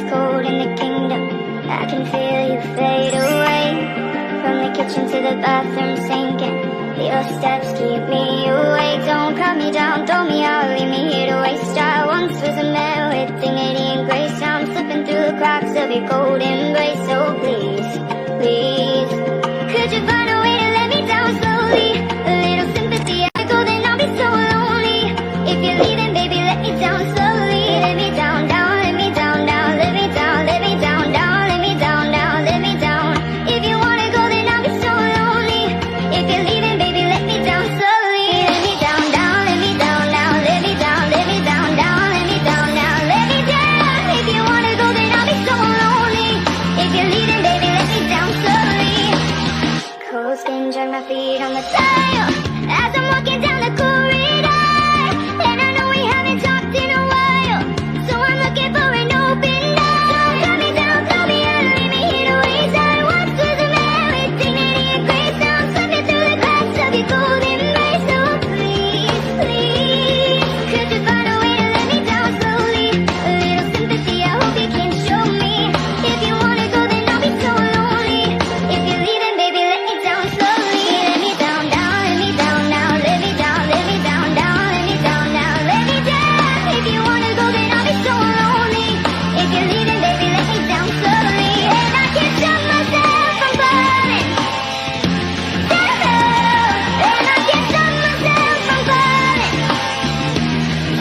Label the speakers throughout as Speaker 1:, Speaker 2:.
Speaker 1: cold in the kingdom. I can feel you fade away. From the kitchen to the bathroom sinking, your steps keep me awake. Don't cut me down, throw me out, leave me here to waste. I once was a man with dignity and grace. Now I'm slipping through the cracks of your cold embrace. So please, please, could you find a way to let me down slowly? A little sympathy, I go then I'll be so lonely. If you're leaving, baby, let me down slowly. Let me down, down, let me down, down. Let me down, let me down, down. Let me down, down, let me down. If you wanna go, then I'll be so lonely. If you're leaving, baby, let me down slowly. Let me down, down, let me down, down. Let me down, let me down, down. Let me down, down, let me down. If you wanna go, then I'll be so lonely. If you're leaving, baby, let me down slowly. Cold skin, drag my feet on the tile as I'm walking down the corridor. And I know we haven't talked in a while, so I'm looking for an open door. Don't cut me down, throw me out, leave me here to waste. I once was a man with dignity and grace. Now I'm slipping through the cracks of your golden embrace. So please, please, could you find a way to let me down slowly? A little sympathy, I hope you can show me. If you wanna go, then I'll be so lonely. If you're leaving, baby, let me down slowly. Let me down, down, let me down now. Let me down, let me down, down. Let me down now, let me down. If you wanna go, then I'll be so lonely. If you're leaving, baby, let me down slowly. And I can't stop myself from falling down. And I can't stop myself from falling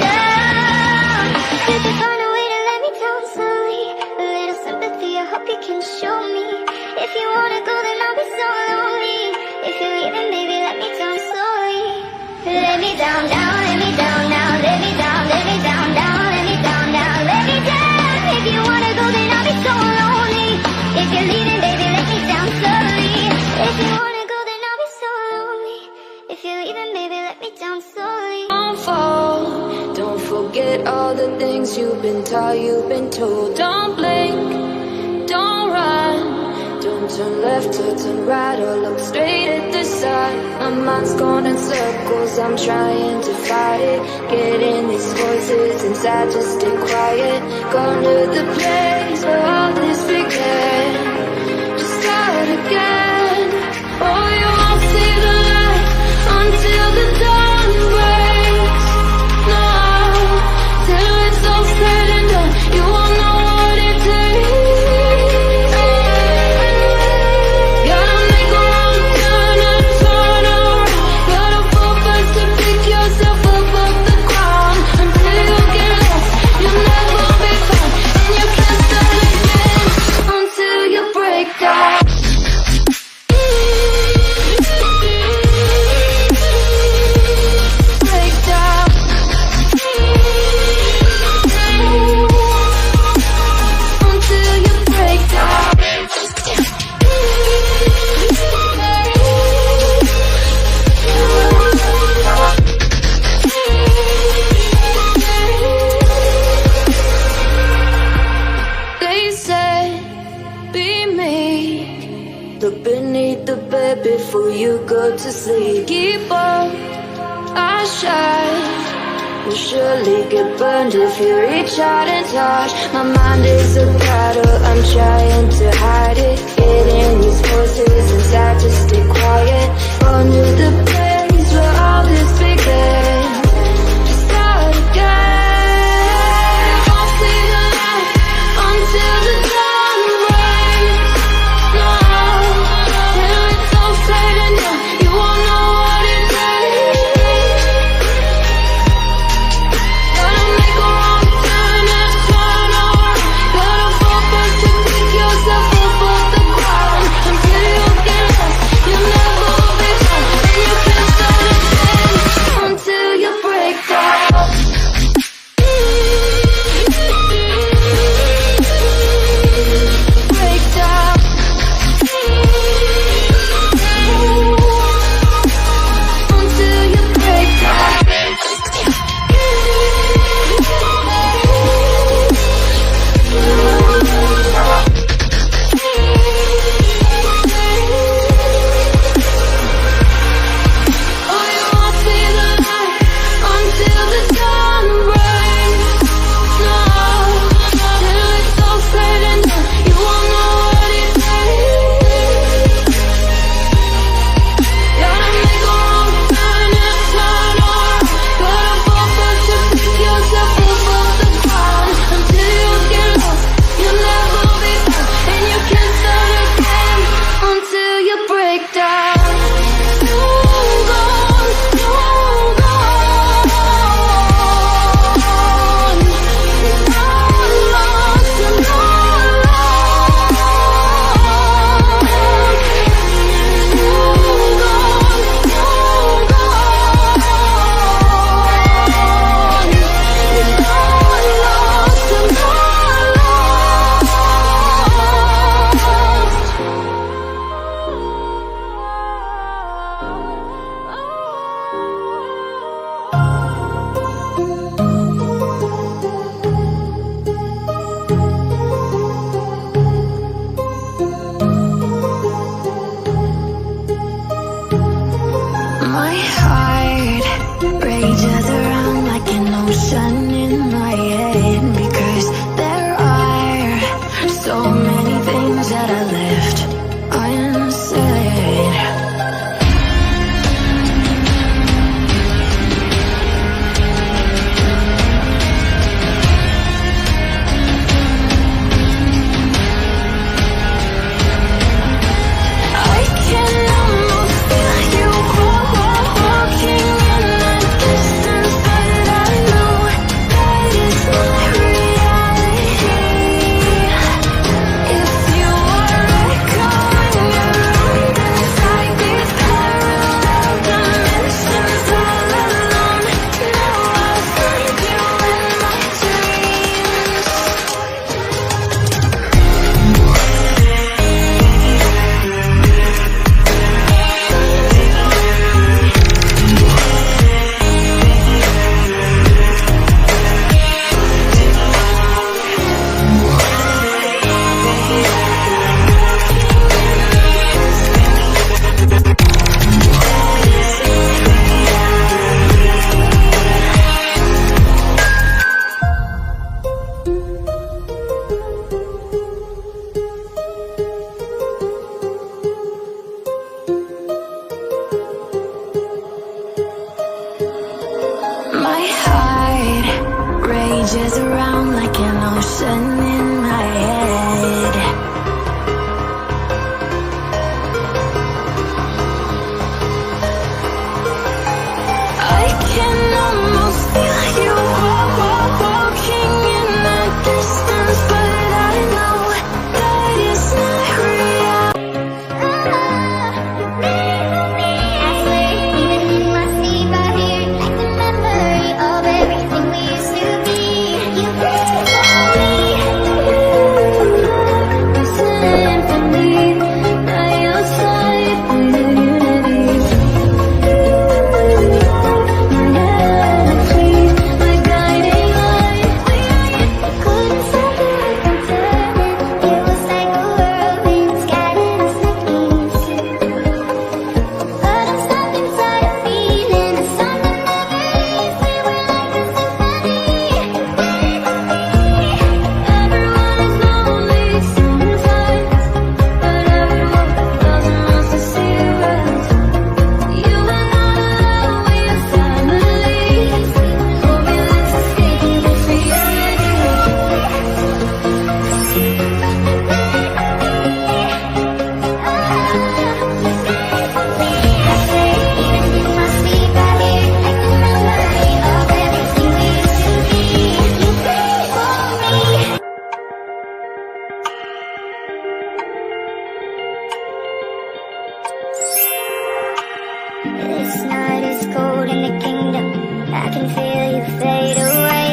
Speaker 1: down. Could you find a way to let me down slowly? A little sympathy, I hope you can show me. If you wanna go, then I'll be so lonely. If you're leaving, baby, let me down slowly. Let me down, down, let me down now. Let me down, let me down, down. Let me down, down, let me down. If you wanna go, then I'll be so lonely. If you're leaving, baby, let me down slowly. If you wanna go, then I'll be so lonely. If you're leaving, baby, let me down slowly.
Speaker 2: Don't fall, don't forget all the things you've been taught, you've been told. Don't blink, don't run, don't turn left or turn right or look straight at the sun. My mind's going in circles, I'm trying to fight it. Getting these voices inside, just stay quiet. Gone to the place where all this began. Just start again. Oh, you won't see the light until the dawn breaks. No, till it's all said and done, you won't know what it takes. Gotta make a wrong turn and turn around. Gotta fall first to pick yourself up off the ground. Until you get lost, you'll never be found. And you can't start again until you break down. Break down. Until you break down. They said, be meek. Look beneath the bed before you go to sleep. Keep on, I shine. You'll surely get burned if you reach out and touch. My mind is a battle, I'm trying to hide it. Getting these voices inside, just stay quiet. Gone to the place where all this began. Just start again. Won't see the light until the dawn breaks. No, till it's all said and done, you won't know what it takes. Gotta make a wrong turn and turn around. Gotta fall first to pick yourself up off the ground. Until you get lost, you'll never be found. And you can't
Speaker 1: This night is cold in the kingdom. I can feel you fade away.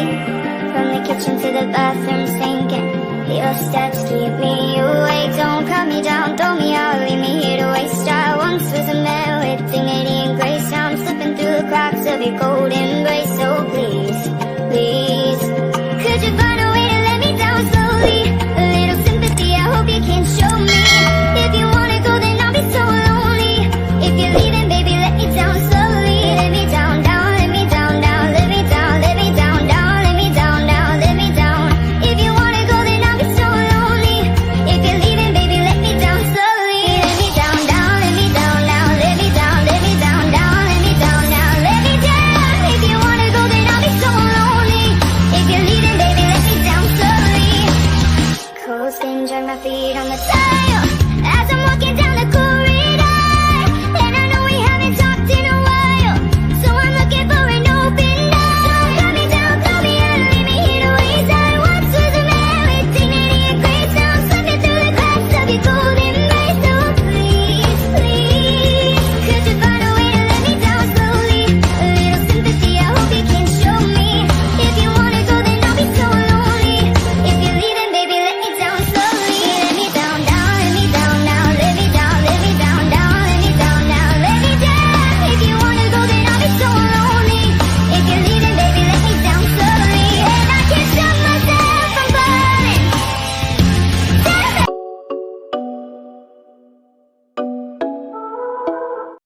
Speaker 1: From the kitchen to the bathroom sinking. Your steps keep me awake. Don't cut me down, throw me out, leave me here to waste. I once was a man with dignity and grace. Now I'm slipping through the cracks of your cold embrace. So please, please, could you find a way to let me down slowly? A little sympathy, I hope you can show me. If you wanna go, then I'll be so lonely. If you're leaving, baby, let me down slowly. Let me down, down, let me down, down, let me down, let me down, down, let me down, down, let me down. If you wanna go, then I'll be so lonely. If you're leaving, baby, let me down slowly. Let me down, down, let me down, down, let me down, let me down, down, let me down, down, let me down. If you wanna go, then I'll be so lonely. If you're leaving, baby, let me down slowly. Cold skin, drag my feet on the tile as I'm walking down